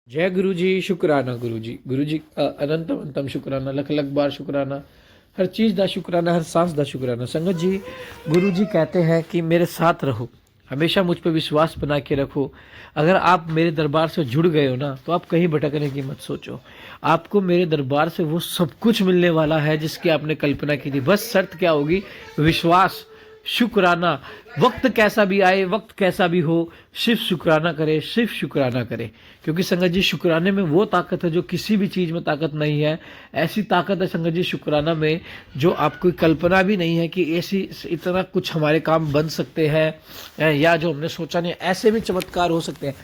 जय गुरु जी, शुक्राना गुरु जी। गुरु जी अनंत अनंतम शुक्राना, लख लख बार शुक्राना। हर चीज़ दा शुक्राना, हर सांस दा शुक्राना। संगत जी, गुरु जी कहते हैं कि मेरे साथ रहो, हमेशा मुझ पर विश्वास बना के रखो। अगर आप मेरे दरबार से जुड़ गए हो ना, तो आप कहीं भटकने की मत सोचो। आपको मेरे दरबार से वो सब कुछ मिलने वाला है जिसकी आपने कल्पना की थी। बस शर्त क्या होगी? विश्वास, शुक्राना। वक्त कैसा भी आए, वक्त कैसा भी हो, सिर्फ शुक्राना करे, सिर्फ शुक्राना करे। क्योंकि संगत जी, शुक्राने में वो ताकत है जो किसी भी चीज़ में ताकत नहीं है। ऐसी ताकत है संगत जी शुक्राना में, जो आपको कल्पना भी नहीं है कि ऐसी इतना कुछ हमारे काम बन सकते हैं, या जो हमने सोचा नहीं, ऐसे भी चमत्कार हो सकते हैं।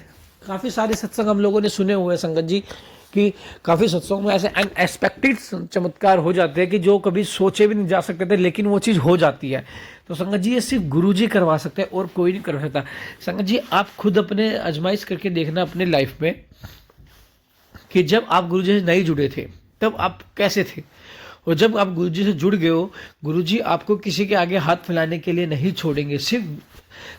काफ़ी सारे सत्संग हम लोगों ने सुने हुए हैं संगत जी, कि काफ़ी सत्संगों में ऐसे अनएक्सपेक्टेड चमत्कार हो जाते हैं कि जो कभी सोचे भी नहीं जा सकते थे, लेकिन वो चीज़ हो जाती है। तो संगत जी, ये सिर्फ गुरु जी करवा सकते हैं और कोई नहीं कर सकता। संगत जी, आप खुद अपने आजमाइश करके देखना अपने लाइफ में, कि जब आप गुरु जी से नहीं जुड़े थे तब आप कैसे थे, और जब आप गुरु जी से जुड़ गए हो, गुरु जी आपको किसी के आगे हाथ फैलाने के लिए नहीं छोड़ेंगे। सिर्फ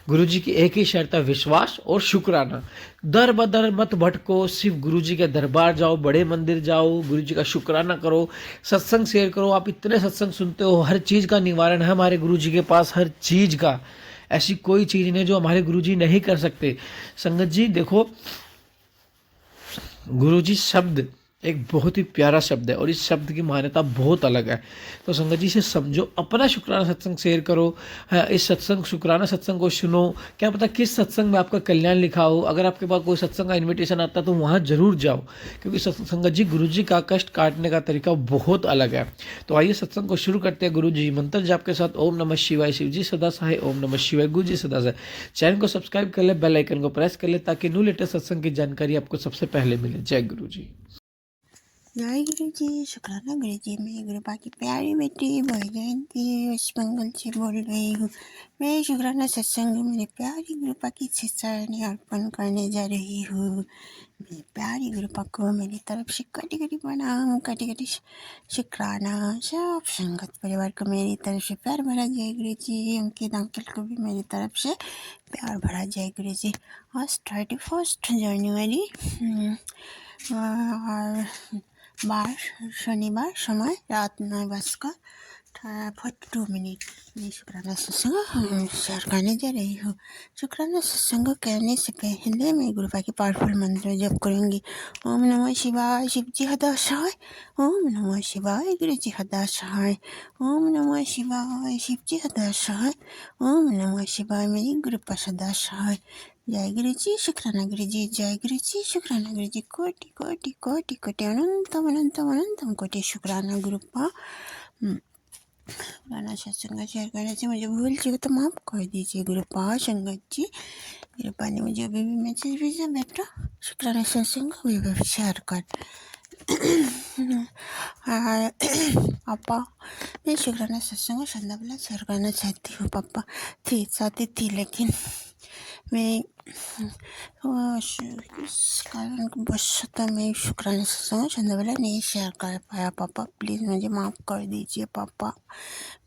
गुरु जी की एक ही शर्त है, विश्वास और शुक्राना। दर बदर मत भटको, सिर्फ गुरु जी के दरबार जाओ, बड़े मंदिर जाओ, गुरु जी का शुक्राना करो, सत्संग शेयर करो। आप इतने सत्संग सुनते हो, हर चीज़ का निवारण है हमारे गुरु जी के पास, हर चीज़ का। ऐसी कोई चीज़ नहीं जो हमारे गुरु जी नहीं कर सकते। संगत जी देखो, गुरुजी शब्द एक बहुत ही प्यारा शब्द है और इस शब्द की मान्यता बहुत अलग है। तो संगत जी से समझो, अपना शुक्राना सत्संग शेयर करो। हाँ, इस सत्संग शुक्राना सत्संग को सुनो। क्या पता किस सत्संग में आपका कल्याण लिखा हो। अगर आपके पास कोई सत्संग का इनविटेशन आता है तो वहाँ जरूर जाओ, क्योंकि संगत जी, गुरु जी का कष्ट काटने का तरीका बहुत अलग है। तो आइए सत्संग को शुरू करते हैं गुरु जी मंत्र जाप के साथ। ओम नमः शिवाय। शिव जी सदा सहाय। ओम नमः शिवाय। गुरु जी सदा सहाय। चैनल को सब्सक्राइब कर ले, बेल आइकन को प्रेस कर ले, ताकि न्यू लेटेस्ट सत्संग की जानकारी आपको सबसे पहले मिले। जय गुरु जी। जय गुरु जी। शुक्राना गुरु जी। मैं गुरुपा की प्यारी बेटी भाई जयंती वेस्ट बंगाल से बोल रही हूँ। मैं शुक्राना सत्संग में मेरे प्यारी गुरुपा की शिष्याणी अर्पण करने जा रही हूँ। मेरी प्यारी गुरुपा को मेरी तरफ से कटी कटी प्रणाम, कटी कटी शुक्राना। सब संगत परिवार को मेरी तरफ से प्यार भरा जय गुरु जी। अंकित अंकल को भी मेरी तरफ से प्यार भरा जय गुरु जी। आज 31 जनवरी और बार शनिवार, समय रात 9:42 मैं शुक्राना सत्संग शेयर करने जा रही हूँ। शुक्राना सत्संग करने से पहले मैं गुरुपा की पावरफुल मंत्र जप करूँगी। ओम नमः शिवाय। शिव जी हदा सहाय। ओम नमः शिवाय। गुरु जी हदा सहाय। ओम नमः शिवाय। शिव जी हदा सहाय। ओम नमः शिवाय। मेरी गुरुपा सदा सहाय। जय गुरु जी। शुक्राना गुरु जी। जय गुरु जी। शुक्राना गुरु जी। कोटि कोटि कोटि कोटि अनंतम अनंतम अनंतम कोटि शुक्राना गुरुपा। गाना सत्संग शेयर करने से मुझे भूल चुके तो माफ़ कर दीजिए गुरुपा। संगत जी, गुरुपा ने मुझे अभी भी मैसेज भेजा, बेटा शुक्राना सत्संग भी शेयर कर। पापा, मैं शुक्राना सत्संग संध्या बेला शेयर करना चाहती हूँ। पापा थी साथी थी, लेकिन मैं किस कारण बस तो मैं शुक्राना सत्संग संध्या बेला नहीं शेयर कर पाया। पापा प्लीज़ मुझे माफ़ कर दीजिए। पापा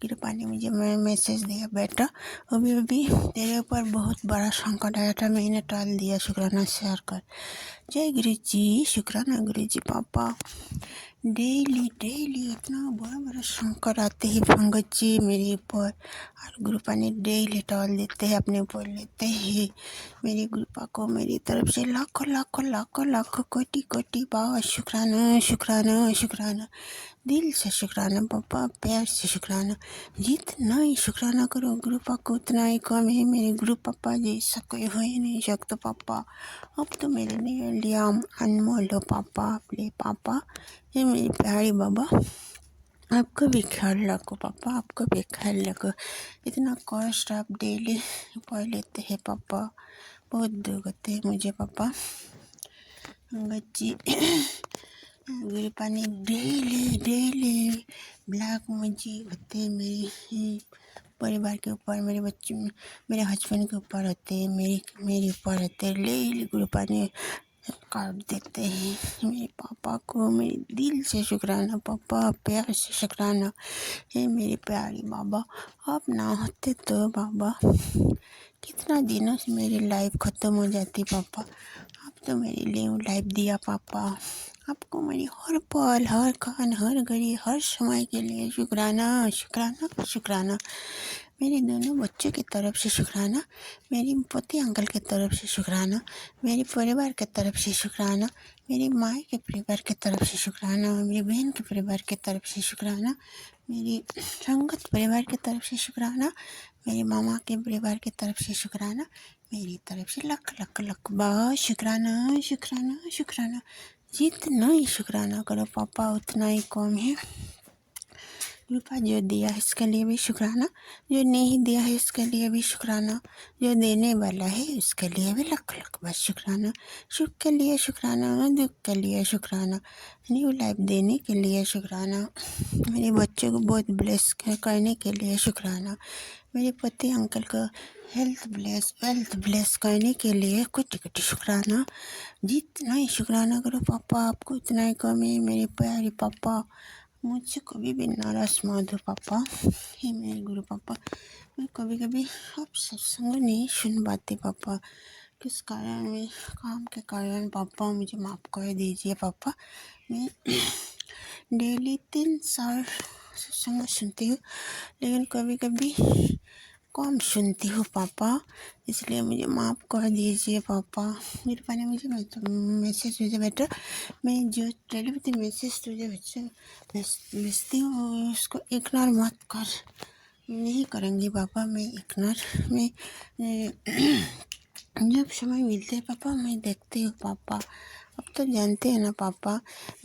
कृपा ने मुझे मैं मैसेज दिया, बेटा अभी अभी तेरे ऊपर बहुत बड़ा संकट आया था, मैंने टाल दिया, शुक्राना शेयर कर। जय गुरु जी। शुक्राना गुरु जी। पापा डेली डेली इतना बड़ा बड़ा संकट आते ही पंकज जी मेरे ऊपर, और गुरुपा ने डेली टाल देते हैं, अपने ऊपर लेते ही। मेरी गुरुपा को मेरी तरफ से लाखों लाखों लाखों लाखों कोटि कोटि बाबा शुक्राना शुक्राना शुक्राना। दिल से शुक्राना पापा, प्यार से शुक्राना। जितना ही शुक्राना करो गुरुपा को उतना ही कम है। मेरे गुरु पापा जैसा कोई हो ही नहीं सकता। पापा अब तो मेरे लिए लिया अनमोल हो पापा, प्ले पापा। ये मेरी प्यारी बाबा, आपका भी ख्याल रखो पापा, आपका भी ख्याल रखो। इतना कष्ट आप डेली पढ़ लेते हैं पापा, बहुत दुख होते हैं मुझे पापा। बच्ची गुरुपा ने डेली डेली ब्लैक मुझे होते हैं, मेरे परिवार के ऊपर, मेरे बच्चे, मेरे हस्बैंड के ऊपर होते हैं, मेरे ऊपर होते हैं। डेली गुरुपा ने काट देते हैं। मेरे पापा को मेरे दिल से शुक्राना पापा, प्यार से शुक्राना। हे मेरे प्यारी बाबा, आप ना होते तो बाबा कितना दिनों से मेरी लाइफ ख़त्म हो जाती पापा। आप तो मेरे लिए लाइफ दिया पापा। आपको मेरी हर पल, हर क्षण, हर घड़ी, हर समय के लिए शुक्राना, शुक्राना, शुक्राना। मेरे दोनों बच्चों की तरफ से शुक्राना, मेरी पति अंकल की तरफ से शुक्राना, मेरे परिवार की तरफ से शुक्राना, मेरी माँ के परिवार की तरफ से शुक्राना, मेरी बहन के परिवार की तरफ से शुक्राना, मेरी संगत परिवार की तरफ से शुक्राना, मेरी मामा के परिवार की तरफ से शुक्राना, मेरी तरफ से लख लख लख बार शुक्राना, शुक्राना, शुक्राना। जितना ही शुक्राना करो पापा उतना ही कम है। कृपा जो दिया है इसके लिए भी शुक्राना, जो नहीं दिया है इसके लिए भी शुक्राना, जो देने वाला है उसके लिए भी लख लख बस शुक्राना। सुख के लिए शुक्राना, दुख के लिए शुक्राना, न्यू लाइफ देने के लिए शुक्राना, मेरे बच्चों को बहुत ब्लेस करने के लिए शुक्राना, मेरे पति अंकल को हेल्थ ब्लेस वेल्थ ब्लेस करने के लिए कोटि कोटि शुक्राना। जितना ही शुक्राना करो पापा आपको उतना ही कम है। मेरे प्यारे पापा, मुझसे कभी भी नाराज मत हो पापा। हे मेरे गुरु पापा, मैं कभी कभी आप सत्संग नहीं सुन पाती पापा, किस कारण में काम के कारण पापा मुझे माफ़ कर दीजिए पापा। मैं डेली 3 साल सत्संग सुनती हूँ, लेकिन कभी कभी कम सुनती हूँ पापा, इसलिए मुझे माफ़ कर दीजिए पापा। मेरे पाने मुझे मैसेज भेजा बेटा, मैं जो टेलीपैथी मैसेज तुझे भेजती हूँ उसको इग्नोर मत कर। नहीं करूँगी पापा मैं इग्नोर। मैं जब समय मिलते है पापा मैं देखती हूँ पापा। अब तो जानते हैं ना पापा,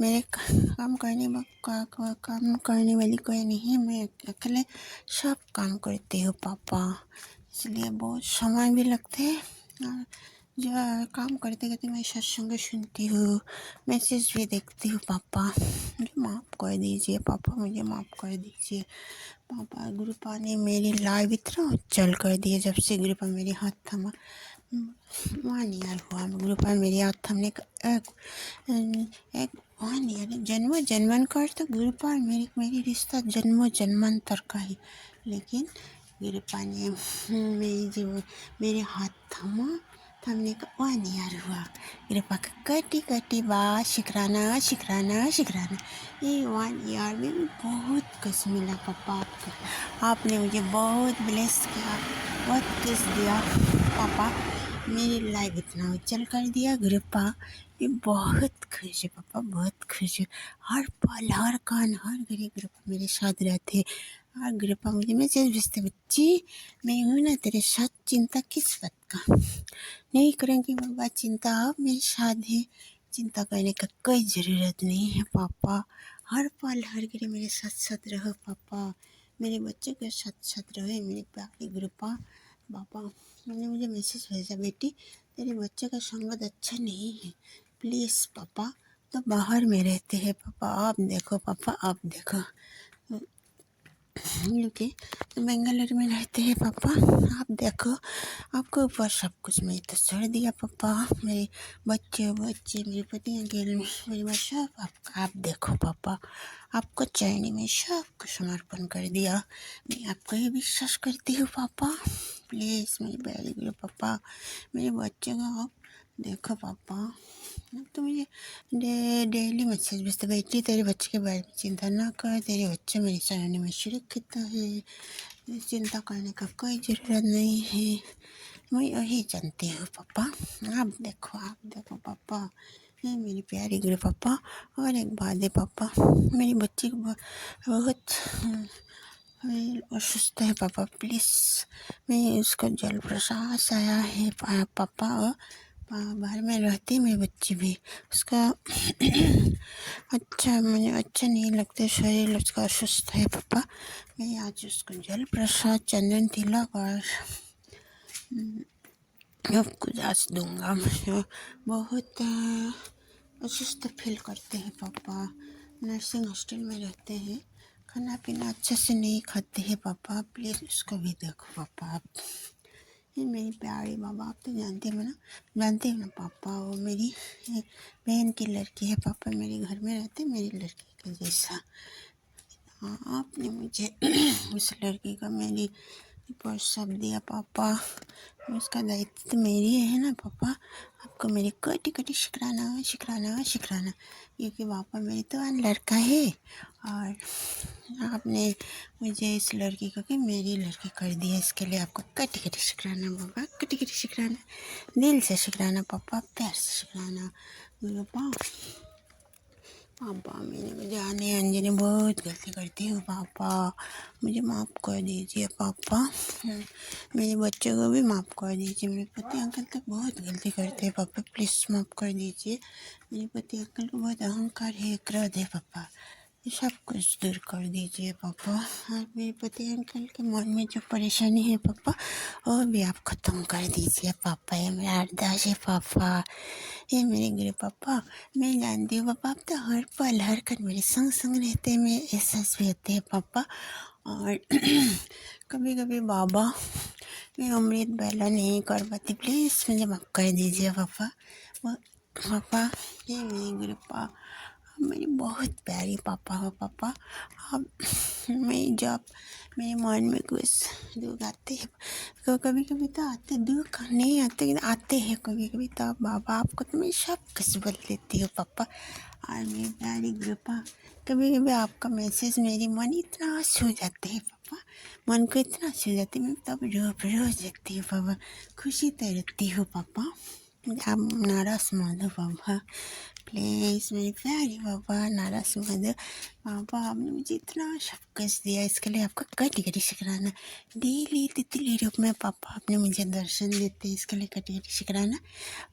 मेरे काम करने वाली कोई नहीं, मैं अकेले सब काम करती हूँ पापा, इसलिए बहुत समय भी लगते हैं। और जो काम करते करते मैं सत्संग सुनती हूँ, मैसेज भी देखती हूँ पापा। मुझे माफ़ कर दीजिए पापा, मुझे माफ़ कर दीजिए पापा। गुरुपा ने मेरी लाइफ इतना उज्जवल कर दिया जब से गुरुपा मेरे हाथ थमा। 1 ईयर हुआ गुरुपा मेरे हाथ थमने का। एक 1 ईयर जन्मांतर तो गुरुपा मेरी रिश्ता जन्मांतर का है, लेकिन गुरुपा ने मेरे हाथ थमने का 1 ईयर हुआ। गुरुपा का कटी कटी बात शुक्राना, शुक्राना, शुक्राना। ये 1 ईयर में बहुत कुछ मिला पापा आपको। आपने मुझे बहुत ब्लेस किया, बहुत कुछ दिया पापा। मेरी लाइफ इतना उज्जवल कर दिया गुरुपा। मैं बहुत खुश हूँ पापा, बहुत खुश हूँ। हर पल, हर कान, हर घड़ी गुरुपा मेरे साथ रहते। और गुरुपा मुझे मैसेज भेजते, बच्ची मैं हूँ ना तेरे साथ, चिंता किस बात का। नहीं करेंगे बाबा चिंता, आप मेरे साथ है, चिंता करने का कोई ज़रूरत नहीं है पापा। हर पल हर घड़ी मेरे साथ साथ रहो पापा, मेरे बच्चों के साथ साथ रहे मेरे प्यारे गुरुपा। पापा मैंने मुझे मैसेज भेजा, बेटी तेरे बच्चे का संगत अच्छा नहीं है, प्लीज़ पापा। तो बाहर में रहते हैं पापा, आप देखो पापा, आप देखो ओके, तो बेंगलुरु में रहते हैं पापा, आप देखो। आपको ऊपर सब कुछ मैं तो छोड़ दिया पापा, मेरे बच्चे मेरे पति अंकल परिवार सब आप देखो पापा। आपको चैनी में सब कुछ समर्पण कर दिया। मैं आपको ही विश्वास करती हूँ पापा, प्लीज़ मेरे प्यारे गुरु पापा, मेरे बच्चे को आप देखो पापा। तो मुझे डेली मैसेज भेजते, बेटी तेरे बच्चे के बारे में चिंता ना कर, तेरे बच्चे मेरे चरण में सुरक्षित है, चिंता करने का कोई ज़रूरत नहीं है। मैं यही जानती हूँ पापा, आप देखो पापा। ये मेरी प्यारी गुरु पापा। और एक बात है पापा, मेरी बच्ची को बहुत असुस्थ है पापा, प्लीज़। मैं उसको जल प्रसाद आया है पापा, और बाहर में रहती मेरी बच्ची भी, उसका मुझे अच्छा नहीं लगता, शरीर उसका असुस्थ है पापा। मैं आज उसको जल प्रसाद चंदन तिलक और आपको जांच दूंगा। मुझे बहुत असुस्थ फील करते हैं पापा, नर्सिंग हॉस्टल में रहते हैं, खाना पीना अच्छे से नहीं खाते हैं पापा, प्लीज़ उसको भी देखो पापा आप। ये मेरी प्यारी बाबा, आप तो जानते हो ना पापा, वो मेरी बहन की लड़की है पापा, मेरे घर में रहते मेरी लड़की के जैसा। हाँ, आपने मुझे उस लड़की का मेरी पर सब दिया पापा, उसका दायित्व तो मेरी है ना पापा। आपको मेरी कटी कटी शुक्राना शुक्राना शुक्राना, क्योंकि पापा मेरी तो लड़का है और आपने मुझे इस लड़की को कि मेरी लड़की कर दिया, इसके लिए आपको कटी कटी शुक्राना पापा, कटी कटी शुक्राना, दिल से शुक्राना पापा, प्यार से शुक्राना पापा। पापा मैंने जाने अनजाने बहुत गलती करती हूँ पापा, मुझे माफ़ कर दीजिए पापा। मेरे बच्चों को भी माफ़ कर दीजिए। मेरे पति अंकल तो बहुत गलती करते हैं पापा, प्लीज़ माफ़ कर दीजिए। मेरे पति अंकल को बहुत अहंकार है, क्रोध है पापा, ये सब कुछ दूर कर दीजिए पापा। और मेरे पति अंकल के मन में जो परेशानी है पापा, वो भी आप ख़त्म कर दीजिए पापा। ये मेरा अरदास है पापा, ये मेरे गुरु पापा। मैं जानती हूँ पापा, आप तो हर पल हर कण मेरे संग संग रहते हैं, मेरे एहसास भी होते हैं पापा। और कभी कभी बाबा मैं अमृत बेला नहीं कर पाती, प्लीज़ मुझे माफ़ कर दीजिए पापा। पापा ये मेरे गुरु पापा, आप मेरी बहुत प्यारी पापा हो पापा। आप मैं जब मेरे मन में कुछ दुख आते हैं तो कभी कभी तो आते, दुख नहीं आते लेकिन आते हैं कभी कभी, तो बाबा आपको तो मैं सब कुछ बोल देती हूँ पापा। और मेरी प्यारी कृपा, कभी कभी आपका मैसेज मेरी मन इतना छू जाते हैं पापा, मन को इतना छू जाती है, मैं तब रो जाती हूँ पापा, खुशी तैरती हूँ पापा। आप नाराज मत हो पापा, प्लीज़ मेरी प्यारी पापा, नाराज मत हो पापा। आपने मुझे इतना सब कुछ दिया, इसके लिए आपका कटी कटी शुक्राना। डेली तितली रूप में पापा आपने मुझे दर्शन देते, इसके लिए कटी कटी शुक्राना।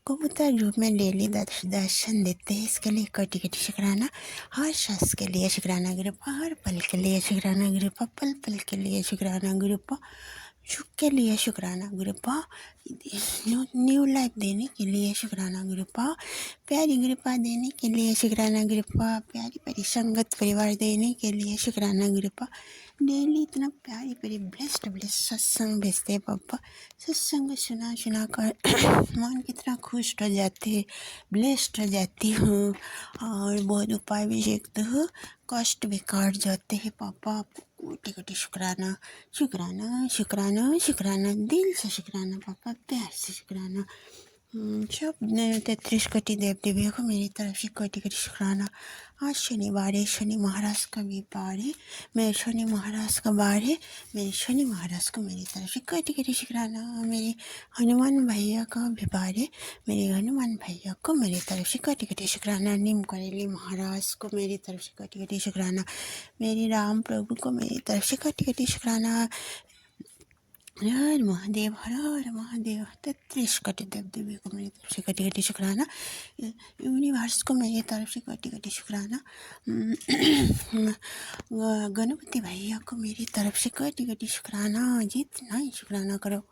कबूतर रूप में डेली दर्शन देते हैं, इसके लिए कटी कटी शुक्राना। हर सांस के लिए शुक्राना गुरुपा, हर पल के लिए शुक्राना गुरुपा, पल पल के लिए शुक्राना गुरुपा, सुख के लिए शुक्राना गुरुपा, न्यू लाइफ देने के लिए शुक्राना गुरुपा, प्यारी गुरुपा देने के लिए शुक्राना गुरुपा, प्यारी प्यारी संगत परिवार देने के लिए शुक्राना गुरुपा। डेली इतना प्यारी प्यारी ब्लेस्ड सत्संग भेजते हैं पापा, सत्संग सुना सुना कर मन कितना खुश हो जाते हैं, ब्लेस्ड हो जाती हूँ और बहुत उपाय भी सीखती हूँ, कष्ट भी काट जाते हैं पापा। आपको कोटि कोटि शुक्राना शुक्राना शुक्राना शुक्राना, दिल से शुक्राना पापा, प्यार से शुक्राना। सब 33 कोटि देव देवियों को मेरी तरफ से कोटि कोटि शुक्राना। आज शनिवार है, शनि महाराज का भी बार है, मेरे शनि महाराज का बार है, मेरे शनि महाराज को मेरी तरफ से कोटि कोटि शुक्राना। मेरे हनुमान भैया का भी बार है, मेरे हनुमान भैया को मेरी तरफ से कोटि कोटि शुक्राना। नीम करेली महाराज को मेरी तरफ से कोटि कोटि शुक्राना। मेरे राम प्रभु को मेरी तरफ से कोटि कोटि शुक्राना। हर महादेव, हर हर महादेव। 33 कोटि देव देवी को मेरी तरफ से कोटि कोटि शुक्राना। यूनिवर्स को मेरी तरफ से कोटि कोटि शुक्राना। गणपति भैया को मेरी तरफ से कोटि कोटि शुक्राना। जितना ही शुक्राना करो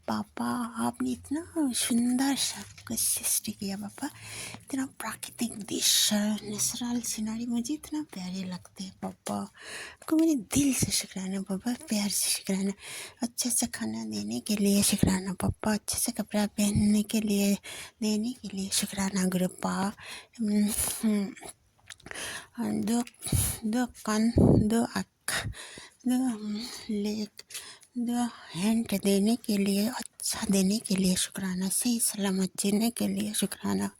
पापा, आपने इतना सुंदर सब कुछ सृष्टि किया पापा, इतना प्राकृतिक दृश्य नेचुरल सीनरी मुझे इतना प्यारे लगते हैं पापा। आपको मेरे दिल से शुक्राना पापा, प्यार से शुक्राना। अच्छे से खाना देने के लिए शुक्राना पापा, अच्छे से कपड़ा पहनने के लिए देने के लिए शुक्राना गुरुपा। दो दो कान, दो आँख, दो लेग, दो हैंड देने के लिए, अच्छा देने के लिए शुक्राना, सही सलामत जीने के लिए शुक्राना।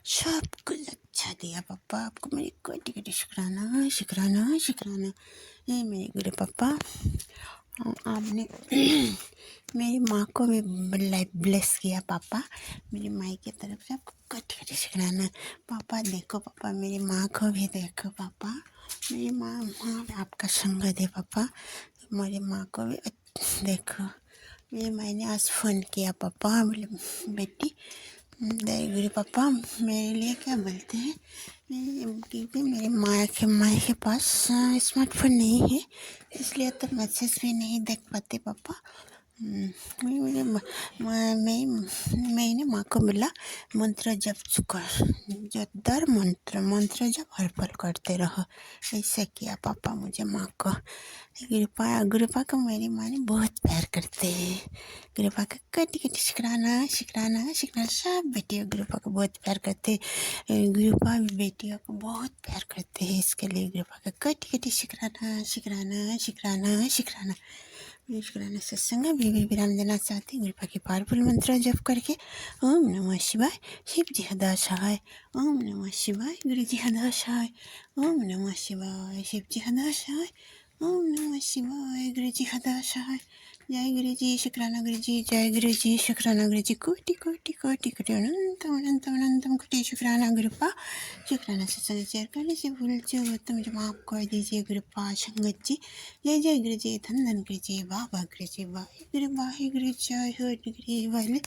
सब कुछ अच्छा दिया पापा, आपको मेरी कोटि कोटि शुक्राना शुक्राना शुक्राना। ये मेरे गुरु पापा, आपने मेरी माँ को भी लाइफ ब्लेस किया पापा, मेरी माँ की तरफ से आपको कोटि कोटि शुक्राना। पापा देखो पापा, मेरी माँ को भी देखो पापा, मेरी माँ आपका संग दे पापा, मेरी माँ को भी देखो। मेरी माँ ने आज फ़ोन किया पापा, बोले बेटी गुरु पापा मेरे लिए क्या बोलते हैं, क्योंकि मेरी माँ के पास स्मार्टफोन नहीं है, इसलिए तो मैसेज भी नहीं देख पाते पापा। मैंने माँ को बोला मंत्र जप कर, जो दर मंत्र जप हर पल करते रहो, ऐसे किया पापा मुझे माँ को। गुरुपा को मेरी माँ ने बहुत प्यार करते हैं, गुरुपा का कटी कटी शुक्राना शुक्राना शुक्राना। सब बेटियाँ गुरुपा को बहुत प्यार करते हैं, गुरुपा भी बेटियों को बहुत प्यार करते हैं, इसके लिए गुरुपा का कटी कटी शुक्राना शुक्राना शुक्राना शुक्राना। शुक्राना सत्संग अभी भी विराम देना चाहती हूँ कृपा के पावरफुल मंत्र जप करके। ओम नमः शिवाय शिव जी हदा सहाय। ओम नमः शिवाय गुरु जी हदा सहाय। ओम नमः शिवाय शिव जी हदा सहाय। ओम नमः शिवाय गुरु जी हदा सहाय। जय गुरु जी शुक्राना गुरु जी, जय गुरु जी शुक्राना गुरु जी, कोटि कोटि कोटि कोटि अनंतम अनंतम अनंतम कोटि शुक्राना गुरुपा। शुक्राना सत्संग शेयर करने से भूल चूक तो मुझे माफ कर दीजिए गुरुपा। संगत जी जय जय गुरु जी, धन धन गुरु जी, बाबा गुरु जी, वाहे गुरु जय हो गुरु वाले।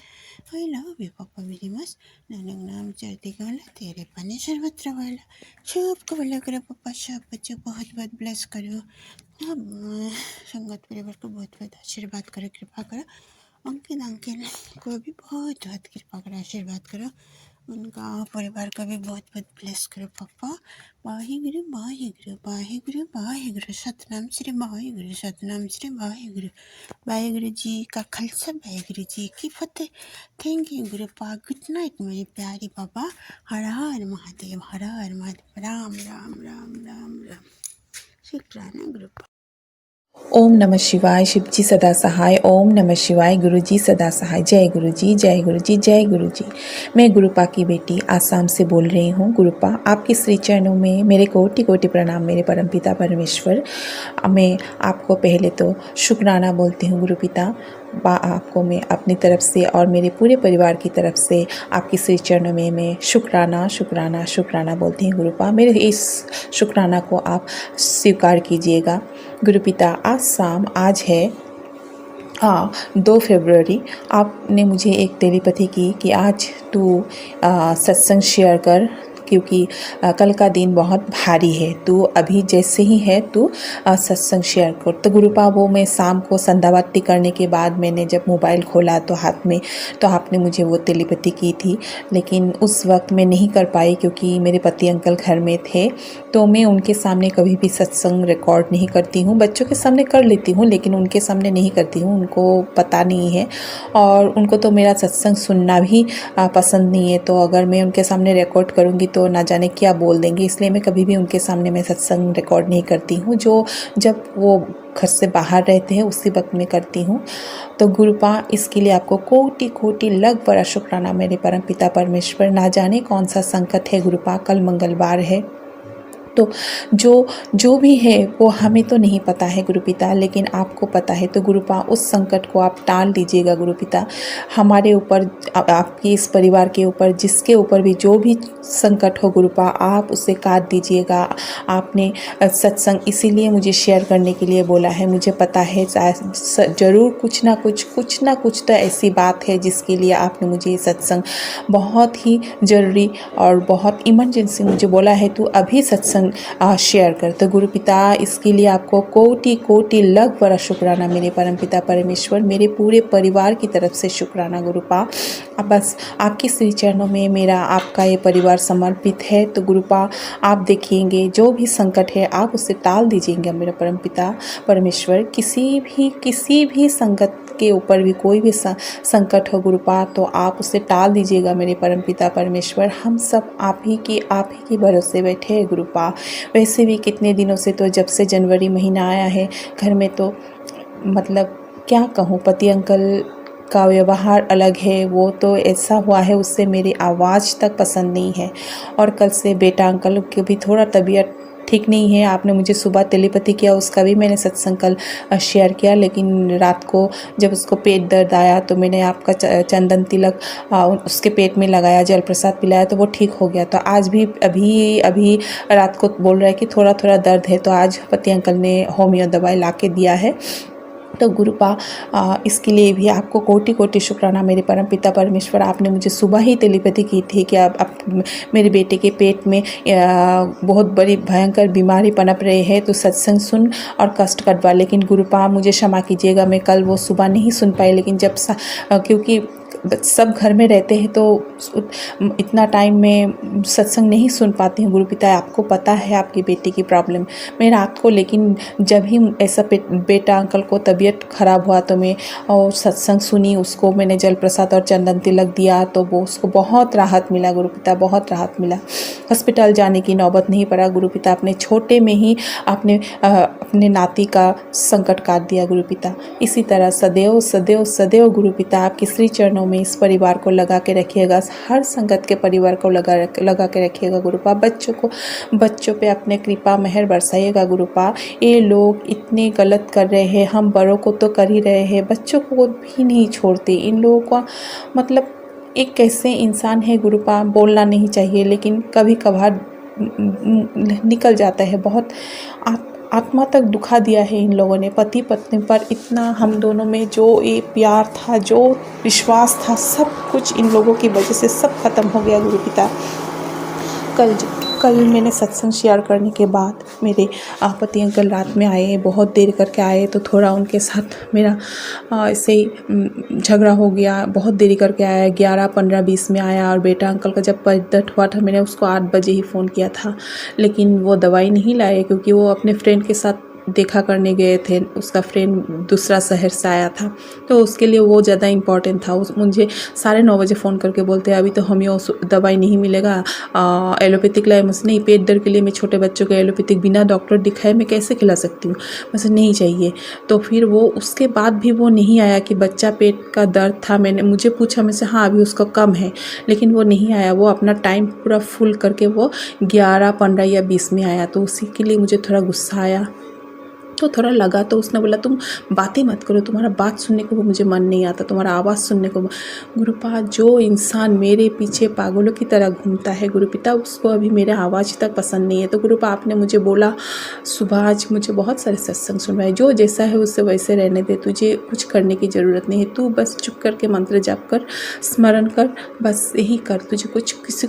आई लव यू पापा वेरी मच। नानक नाम चढ़ते गाला तेरे पाने सर्वत्र वाला। शुभ को भला करो पापा, सब बच्चों बहुत बहुत ब्लेस करो। अब संगत परिवार को बहुत बहुत आशीर्वाद करो, कृपा करो। अंकित अंकिल को भी बहुत बहुत कृपा करो, आशीर्वाद करो। उनका परिवार को भी बहुत बहुत ब्लेस करो पापा। वाहिगुरु वाहिगुरु वाहिगुरु वाहिगुरु, सतनाम श्री वाहिगुरु, सतनाम श्री वाहिगुरु। वाहिगुरु जी का खालसा, वाहिगुरु जी की फतेह। थैंक यू गुरु पा। गुड नाइट मेरे प्यारे पापा। हर हर महादेव, हर हर महादेव। राम राम राम राम राम। शुक्राना गुरु पा। ओम नमः शिवाय शिव जी सदा सहाय। ओम नमः शिवाय गुरु जी सदा सहाय। जय गुरु जी, जय गुरु जी, जय गुरु जी। मैं गुरुपा की बेटी आसाम से बोल रही हूँ। गुरुपा आपके श्री चरणों में मेरे कोटि कोटि प्रणाम मेरे परमपिता परमेश्वर। मैं आपको पहले तो शुक्राना बोलती हूँ गुरुपिता। आपको मैं अपनी तरफ से और मेरे पूरे परिवार की तरफ से आपके श्री चरणों में मैं शुक्राना शुक्राना शुक्राना बोलती हूँ गुरुपा। मेरे इस शुक्राना को आप स्वीकार कीजिएगा गुरुपिता। आज है 2 फरवरी। आपने मुझे एक टेलीपैथी की कि आज तू सत्संग शेयर कर, क्योंकि कल का दिन बहुत भारी है, तो अभी जैसे ही है तो सत्संग शेयर कर। तो गुरुपा वो मैं शाम को संध्यावती करने के बाद मैंने जब मोबाइल खोला तो हाथ में, तो आपने मुझे वो टेलीपैथी की थी, लेकिन उस वक्त मैं नहीं कर पाई क्योंकि मेरे पति अंकल घर में थे। तो मैं उनके सामने कभी भी सत्संग रिकॉर्ड नहीं करती हूँ। बच्चों के सामने कर लेती हूँ लेकिन उनके सामने नहीं करती हूँ, उनको पता नहीं है और उनको तो मेरा सत्संग सुनना भी पसंद नहीं है। तो अगर मैं उनके सामने रिकॉर्ड करूँगी तो ना जाने क्या बोल देंगे, इसलिए मैं कभी भी उनके सामने मैं सत्संग रिकॉर्ड नहीं करती हूँ। जब वो घर से बाहर रहते हैं उसी वक्त मैं करती हूँ। तो गुरुपा इसके लिए आपको कोटि कोटि लख बड़ा शुक्राना मेरे परम पिता परमेश्वर। ना जाने कौन सा संकट है गुरुपा, कल मंगलवार है, तो जो भी है वो हमें तो नहीं पता है गुरुपिता, लेकिन आपको पता है। तो गुरुपा उस संकट को आप टाल दीजिएगा गुरुपिता। हमारे ऊपर, आपके इस परिवार के ऊपर, जिसके ऊपर भी जो भी संकट हो गुरुपा, आप उसे काट दीजिएगा। आपने सत्संग इसीलिए मुझे शेयर करने के लिए बोला है, मुझे पता है ज़रूर कुछ ना कुछ तो ऐसी बात है जिसके लिए आपने मुझे सत्संग बहुत ही ज़रूरी और बहुत इमरजेंसी मुझे बोला है, तो अभी सत्संग शेयर कर। तो गुरुपिता इसके लिए आपको कोटि कोटि लख बड़ा शुक्राना मेरे परमपिता परमेश्वर, मेरे पूरे परिवार की तरफ से शुक्राना गुरुपा। अब बस आपके श्री चरणों में मेरा आपका ये परिवार समर्पित है। तो गुरुपा आप देखिएंगे जो भी संकट है आप उसे टाल दीजिएंगे मेरे परमपिता परमेश्वर। किसी भी संकट के ऊपर भी कोई भी संकट हो गुरुपा तो आप उसे टाल दीजिएगा मेरे परमपिता परमेश्वर। हम सब आप ही के भरोसे बैठे हैं गुरुपा। वैसे भी कितने दिनों से, तो जब से जनवरी महीना आया है घर में, तो मतलब क्या कहूँ, पति अंकल का व्यवहार अलग है। वो तो ऐसा हुआ है उससे मेरी आवाज़ तक पसंद नहीं है। और कल से बेटा अंकल की भी थोड़ा तबीयत ठीक नहीं है। आपने मुझे सुबह टेलीपैथी किया, उसका भी मैंने सत्संग कल शेयर किया, लेकिन रात को जब उसको पेट दर्द आया तो मैंने आपका चंदन तिलक उसके पेट में लगाया, जल प्रसाद पिलाया, तो वो ठीक हो गया। तो आज भी अभी रात को बोल रहा है कि थोड़ा थोड़ा दर्द है, तो आज पति अंकल ने होम्यो दवाई ला के दिया है। तो गुरुपा इसके लिए भी आपको कोटि कोटि शुक्राना मेरे परम पिता परमेश्वर। आपने मुझे सुबह ही टेलीपैथी की थी कि अब मेरे बेटे के पेट में बहुत बड़ी भयंकर बीमारी पनप रही है, तो सत्संग सुन और कष्ट कटवा। लेकिन गुरुपा मुझे क्षमा कीजिएगा, मैं कल वो सुबह नहीं सुन पाई, लेकिन जब क्योंकि सब घर में रहते हैं तो इतना टाइम में सत्संग नहीं सुन पाती हूँ। गुरुपिता आपको पता है आपकी बेटी की प्रॉब्लम। मैं रात को लेकिन जब ही ऐसा बेटा अंकल को तबीयत ख़राब हुआ तो मैं और सत्संग सुनी, उसको मैंने जल प्रसाद और चंदन तिलक दिया तो वो उसको बहुत राहत मिला गुरुपिता, बहुत राहत मिला। हॉस्पिटल जाने की नौबत नहीं पड़ा गुरुपिता। अपने छोटे में ही आपने अपने नाती का संकट काट दिया गुरुपिता। इसी तरह सदैव सदैव सदैव गुरुपिता आपके श्री चरणों में इस परिवार को लगा के रखिएगा, हर संगत के परिवार को लगा के रखिएगा गुरुपा। बच्चों पे अपने कृपा मेहर बरसाइएगा गुरुपा। ये लोग इतने गलत कर रहे हैं, हम बड़ों को तो कर ही रहे हैं, बच्चों को भी नहीं छोड़ते। इन लोगों का मतलब एक कैसे इंसान है गुरुपा, बोलना नहीं चाहिए लेकिन कभी कभार निकल जाता है। बहुत आत्मा तक दुखा दिया है इन लोगों ने। पति पत्नी पर इतना हम दोनों में जो ये प्यार था, जो विश्वास था, सब कुछ इन लोगों की वजह से सब खत्म हो गया गुरुपिता। कल मैंने सत्संग शेयर करने के बाद मेरे पति अंकल रात में आए, बहुत देर करके आए तो थोड़ा उनके साथ मेरा ऐसे ही झगड़ा हो गया। बहुत देरी करके आया, 11:15-20 में आया और बेटा अंकल का जब दर्द हुआ था मैंने उसको 8 बजे ही फ़ोन किया था, लेकिन वो दवाई नहीं लाए क्योंकि वो अपने फ्रेंड के साथ देखा करने गए थे। उसका फ्रेंड दूसरा शहर से आया था तो उसके लिए वो ज़्यादा इम्पॉर्टेंट था। मुझे 9:30 बजे फ़ोन करके बोलते हैं अभी तो होम्यो दवाई नहीं मिलेगा, एलोपैथिक लाए। मुझसे नहीं, पेट दर्द के लिए मैं छोटे बच्चों को एलोपैथिक बिना डॉक्टर दिखाए मैं कैसे खिला सकती हूँ, मुझसे नहीं चाहिए। तो फिर वो उसके बाद भी वो नहीं आया कि बच्चा पेट का दर्द था। मुझे पूछा मुझसे, हाँ अभी उसका कम है, लेकिन वो नहीं आया। वो अपना टाइम पूरा फुल करके वो 11:15 या 20 में आया। तो उसी के लिए मुझे थोड़ा गुस्सा आया, तो थोड़ा लगा। तो उसने बोला तुम बातें मत करो, तुम्हारा बात सुनने को मुझे मन नहीं आता, तुम्हारा आवाज़ सुनने को। गुरुपा जो इंसान मेरे पीछे पागलों की तरह घूमता है गुरुपिता, उसको अभी मेरा आवाज़ तक पसंद नहीं है। तो गुरुपा आपने मुझे बोला सुबह आज मुझे बहुत सारे सत्संग सुनवाए, जो जैसा है उससे वैसे रहने दे, तुझे कुछ करने की ज़रूरत नहीं है, तू बस चुप करके मंत्र जाप कर, स्मरण कर, बस यही कर। तुझे कुछ किसी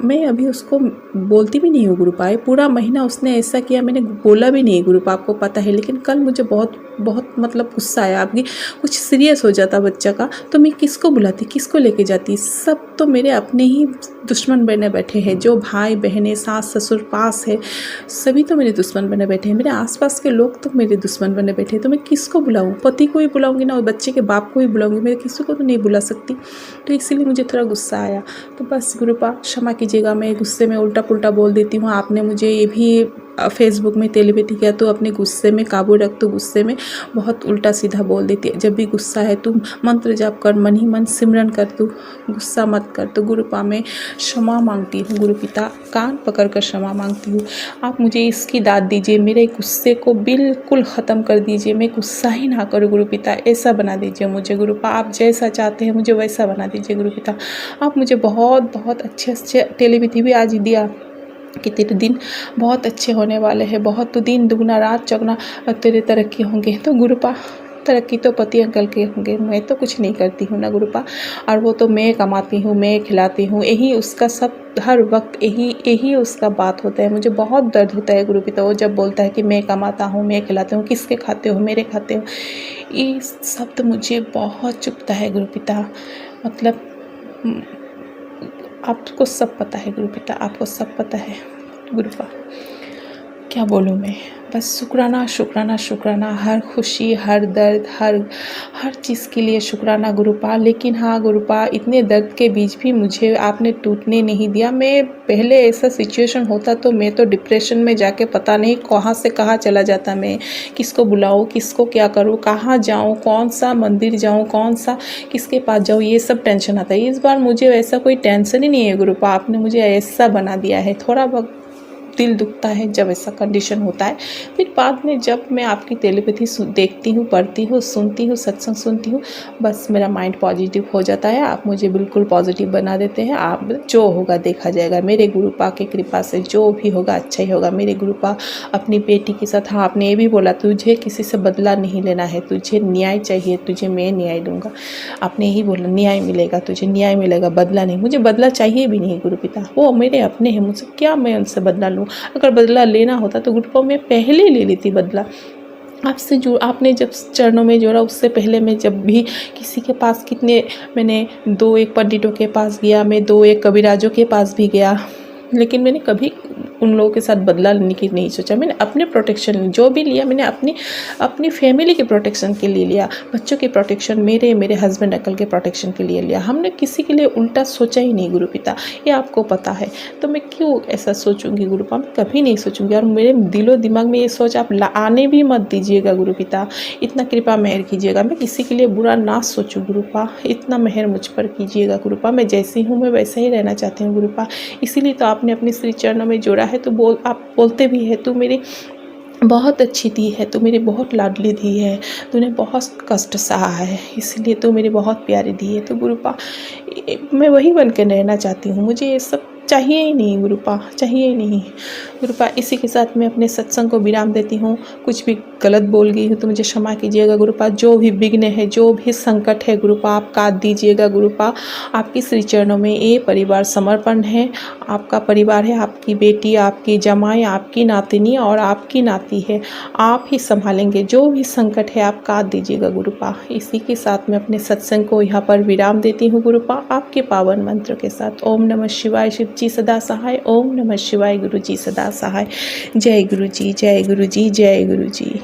मैं अभी उसको बोलती भी नहीं हूँ गुरुपा। पूरा महीना उसने ऐसा किया, मैंने बोला भी नहीं गुरुपा, आपको पता है। लेकिन कल मुझे बहुत मतलब गुस्सा आया। आपकी कुछ सीरियस हो जाता बच्चा का तो मैं किसको बुलाती, किसको लेके जाती? सब तो मेरे अपने ही दुश्मन बने बैठे हैं। जो भाई बहनें सास ससुर पास है सभी तो मेरे दुश्मन बने बैठे हैं। मेरे आसपास के लोग तो मेरे दुश्मन बने बैठे हैं। तो मैं किसको बुलाऊँ? पति को ही बुलाऊँगी ना, और बच्चे के बाप को ही बुलाऊँगी, मैं किसी को तो नहीं बुला सकती। तो इसीलिए मुझे थोड़ा गुस्सा आया। तो बस गुरुपा क्षमा कीजिएगा, मैं गुस्से में उल्टा पुल्टा बोल देती हूँ। आपने मुझे ये भी फेसबुक में तेलीबेटी किया तो अपने गुस्से में काबू रख, तो गुस्से में बहुत उल्टा सीधा बोल देती है। जब भी गुस्सा है तू मंत्र जाप कर, मन ही मन सिमरन कर, तू गुस्सा मत कर। तो गुरुपा मैं क्षमा मांगती हूँ गुरुपिता, कान पकड़ कर क्षमा मांगती हूँ। आप मुझे इसकी दाद दीजिए, मेरे गुस्से को बिल्कुल ख़त्म कर दीजिए, मैं गुस्सा ही ना करूँ गुरुपिता, ऐसा बना दीजिए मुझे गुरुपा। आप जैसा चाहते हैं मुझे वैसा बना दीजिए गुरुपिता। आप मुझे बहुत अच्छे तेलीबेटी भी आज दिया कि तेरे दिन बहुत अच्छे होने वाले हैं, बहुत तो दिन दुगना रात चौगुना तेरे तरक्की होंगे। तो गुरुपा तरक्की तो पति अंकल के होंगे, मैं तो कुछ नहीं करती हूँ ना गुरुपा। और वो तो मैं कमाती हूँ, मैं खिलाती हूँ, यही उसका सब हर वक्त यही उसका बात होता है। मुझे बहुत दर्द होता है गुरुपिता वो जब बोलता है कि मैं कमाता हूँ, मैं खिलाती हूँ। किसके खाते हो? मेरे खाते हो। ये शब्द मुझे बहुत चुभता है गुरुपिता। मतलब आपको सब पता है गुरुपिता, आपको सब पता है गुरुपा। क्या बोलूँ मैं? बस शुक्राना शुक्राना शुक्राना, हर खुशी, हर दर्द, हर चीज़ के लिए शुक्राना गुरुपा। लेकिन हाँ गुरुपा, इतने दर्द के बीच भी मुझे आपने टूटने नहीं दिया। मैं पहले ऐसा सिचुएशन होता तो मैं तो डिप्रेशन में जाके पता नहीं कहाँ से कहाँ चला जाता। मैं किसको बुलाऊँ, किसको क्या करूँ, कहाँ जाऊँ, कौन सा मंदिर जाऊँ, कौन सा किसके पास जाऊँ, ये सब टेंशन आता है। इस बार मुझे ऐसा कोई टेंशन ही नहीं है गुरुपा, आपने मुझे ऐसा बना दिया है। थोड़ा बहुत दिल दुखता है जब ऐसा कंडीशन होता है, फिर बाद में जब मैं आपकी तेलीपैथी देखती हूँ, पढ़ती हूँ, सुनती हूँ, सत्संग सुनती हूँ, बस मेरा माइंड पॉजिटिव हो जाता है। आप मुझे बिल्कुल पॉजिटिव बना देते हैं। आप जो होगा देखा जाएगा, मेरे गुरुपा की कृपा से जो भी होगा अच्छा ही होगा। मेरे गुरुपा अपनी बेटी के साथ, हाँ आपने ये भी बोला तुझे किसी से बदला नहीं लेना है, तुझे न्याय चाहिए, तुझे मैं न्याय दूंगा। आपने यही बोला न्याय मिलेगा, तुझे न्याय मिलेगा, बदला नहीं। मुझे बदला चाहिए भी नहीं गुरुपिता, वो मेरे अपने हैं, मुझसे क्या मैं उनसे बदला लूँ? अगर बदला लेना होता तो गुरुपा मैं पहले ले लेती बदला। आपसे जो आपने जब चरणों में जोड़ा, उससे पहले मैं जब भी किसी के पास कितने मैंने 2-1 पंडितों के पास गया, मैं 2-1 कबीराजों के पास भी गया, लेकिन मैंने कभी उन लोगों के साथ बदला लेने की नहीं सोचा। मैंने अपने प्रोटेक्शन जो भी लिया, मैंने अपनी फैमिली के प्रोटेक्शन के लिए लिया, बच्चों के प्रोटेक्शन, मेरे हस्बैंड अंकल के प्रोटेक्शन के लिए लिया। हमने किसी के लिए उल्टा सोचा ही नहीं गुरुपिता, ये आपको पता है। तो मैं क्यों ऐसा सोचूंगी गुरुपा, मैं कभी नहीं सोचूंगी। और मेरे दिलो दिमाग में ये सोच आप आने भी मत दीजिएगा गुरुपिता, इतना कृपा मेहर कीजिएगा। मैं किसी के लिए बुरा ना सोचूं गुरुपा, इतना मेहर मुझ पर कीजिएगा गुरुपा। मैं जैसी हूँ मैं वैसे ही रहना चाहती हूँ गुरुपा। इसीलिए तो आपने अपने श्री चरणों में जोड़ा है। तो आप बोलते भी है, तू मेरी बहुत अच्छी धी है, तू मेरी बहुत लाडली धी है, तूने बहुत कष्ट सहा है, इसलिए तू मेरी बहुत प्यारी धी है। तो गुरुपा मैं वही बन के रहना चाहती हूँ, मुझे ये सब चाहिए ही नहीं गुरुपा, चाहिए ही नहीं गुरुपा। इसी के साथ मैं अपने सत्संग को विराम देती हूँ। कुछ भी गलत बोल गई हूँ तो मुझे क्षमा कीजिएगा गुरुपा। जो भी विघ्न है, जो भी संकट है गुरुपा, आप काट दीजिएगा गुरुपा। आपकी श्री चरणों में ये परिवार समर्पण है। आपका परिवार है, आपकी बेटी, आपकी जमाई, आपकी नातिनी और आपकी नाती है। आप ही संभालेंगे, जो भी संकट है आप काट दीजिएगा गुरुपा। इसी के साथ मैं अपने सत्संग को यहाँ पर विराम देती हूँ गुरुपा, आपके पावन मंत्र के साथ। ओम नमः शिवाय, शिव जी सदा सहाय। ओम नमः शिवाय, गुरु जी सदा सहाय। जय गुरु जी, जय गुरु जी, जय गुरु जी।